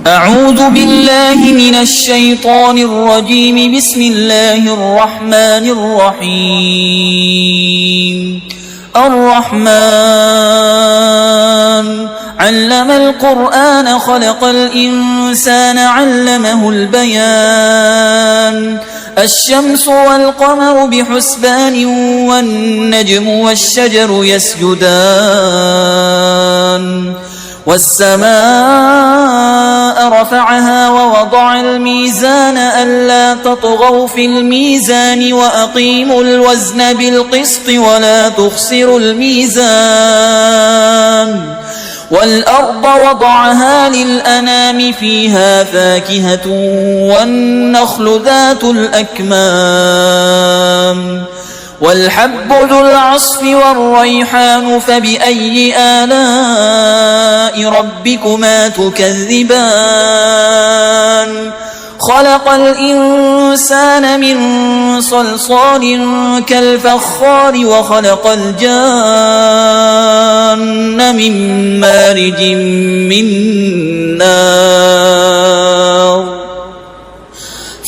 أعوذ بالله من الشيطان الرجيم. بسم الله الرحمن الرحيم. الرحمن علم القرآن خلق الإنسان علمه البيان. الشمس والقمر بحسبان والنجم والشجر يسجدان. والسماء رفعها ووضع الميزان ألا تطغوا في الميزان وأقيموا الوزن بالقسط ولا تخسروا الميزان. والأرض وضعها للأنام فيها فاكهة والنخل ذات الأكمام والحب ذو العصف والريحان. فبأي آلاء ربكما تكذبان؟ خلق الإنسان من صلصال كالفخار وخلق الجان من مارج من نار.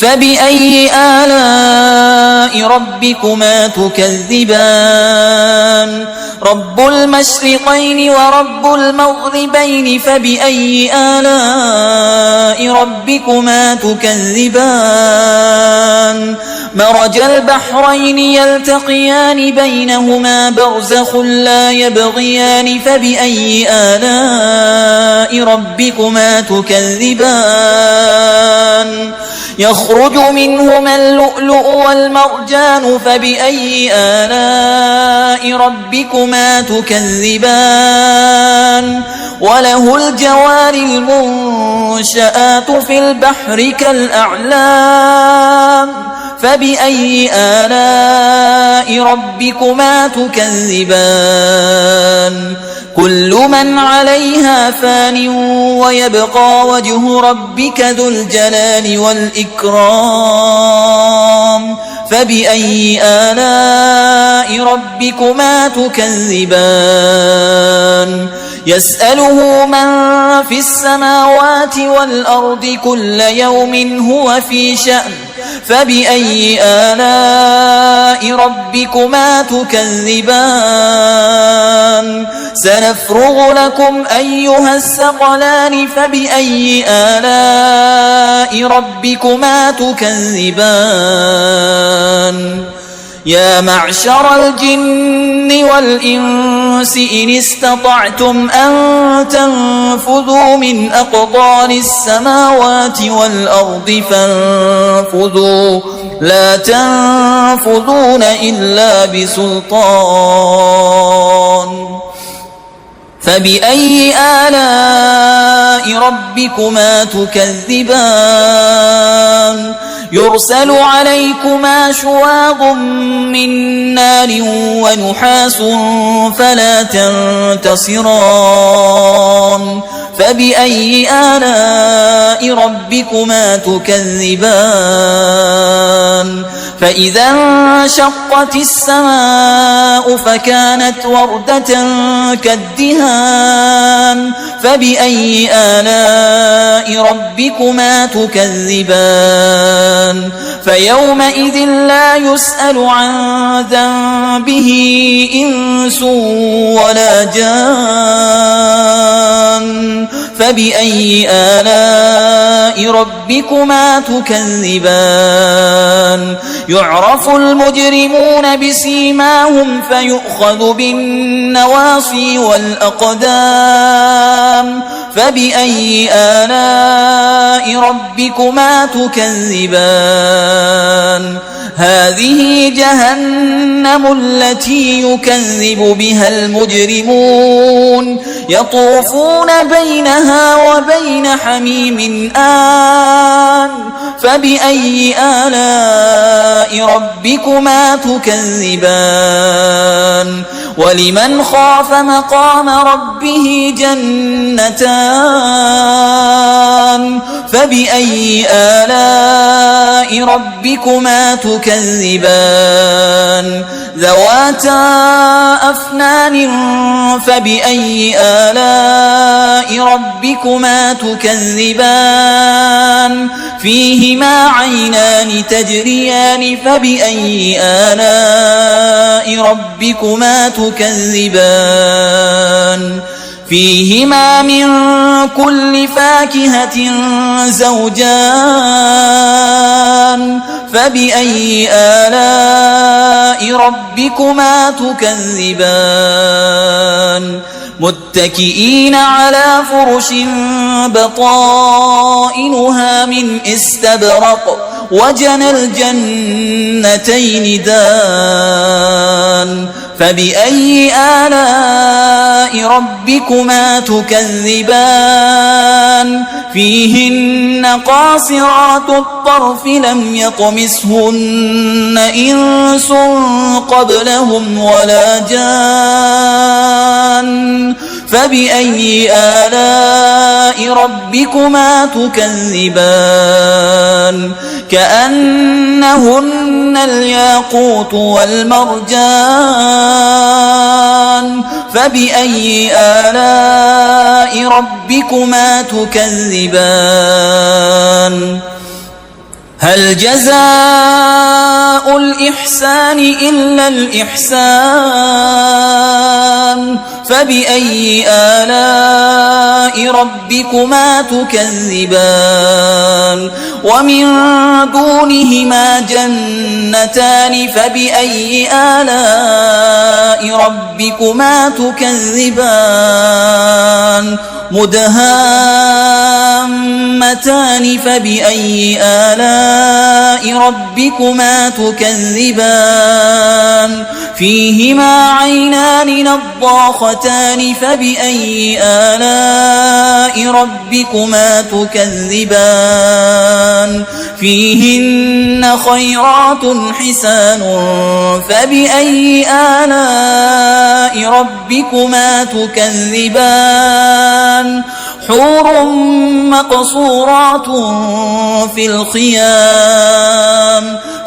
فبأي آلاء ربكما تكذبان؟ رب المشرقين ورب المغربين. فبأي آلاء ربكما تكذبان؟ مرج البحرين يلتقيان بينهما برزخ لا يبغيان. فبأي آلاء ربكما تكذبان؟ يخرج منهما اللؤلؤ والمرجان. فبأي آلاء ربكما تكذبان؟ وله الجوار المنشآت في البحر كالأعلام. فبأي آلاء ربكما تكذبان؟ كل من عليها فان ويبقى وجه ربك ذو الجلال والإكرام. فبأي آلاء ربكما تكذبان؟ يسأله من في السماوات والأرض كل يوم هو في شأن. فبأي آلاء ربكما تكذبان؟ سنفرغ لكم أيها الثقلان. فبأي آلاء ربكما تكذبان؟ يا معشر الجن والإنس إن استطعتم أن تنفذوا من أقطار السماوات والأرض فانفذوا لا تنفذون إلا بسلطان. فبأي آلاء ربكما تكذبان؟ يرسل عليكما شواظ من نار ونحاس فلا تنتصران. فبأي آلاء ربكما تكذبان؟ فإذا انشقت السماء فكانت وردة كالدهان. فبأي آلاء ربكما تكذبان؟ فيومئذ لا يسأل عن ذنبه إنس ولا جان. فبأي آلاء ربكما تكذبان؟ يعرف المجرمون بسيماهم فيؤخذ بالنواصي والأقدام. فبأي آلاء ربكما تكذبان؟ هذه جهنم التي يكذب بها المجرمون يطوفون بينها وبين حميم آن. فبأي آلاء ربكما تكذبان؟ ولمن خاف مقام ربه جنتان. فبأي آلاء ربكما تكذبان ذواتا أفنان فبأي آلاء ربكما تكذبان فيهما عينان تجريان فبأي آلاء ربكما تكذبان فيهما من كل فاكهة زوجان فبأي آلاء ربكما تكذبان متكئين على فرش بطائنها من استبرق وجنى الجنتين دان فبأي آلاء ربكما تكذبان فيهن قاصرات الطرف لم يطمسهن إنس قبلهم ولا جان فبأي آلاء ربكما تكذبان كأنهن الياقوت والمرجان فبأي آلاء ربكما تكذبان هل جزاء الإحسان إلا الإحسان فبأي آلاء ربكما تكذبان ومن دونهما جنتان فبأي آلاء ربكما تكذبان مدهامتان فبأي آلاء ربكما تكذبان فيهما عينان نضاختان فبأي آلاء ربكما تكذبان فيهن خيرات حسان فبأي آلاء ربكما تكذبان حور مقصورات في الخيام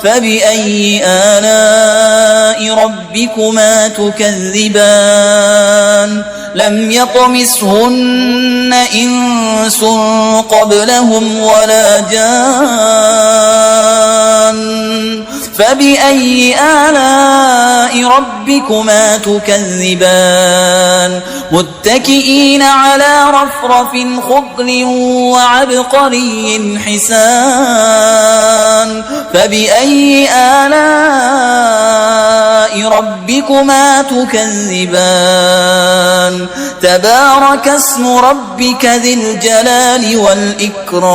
فبأي آلاء ربكما تكذبان لم يطمسهن إنس قبلهم ولا جان فبأي آلاء ربكما تكذبان متكئين على رفرف خضر وعبقري حسان فبأي آلاء ربكما تكذبان تبارك اسم ربك ذي الجلال والإكرام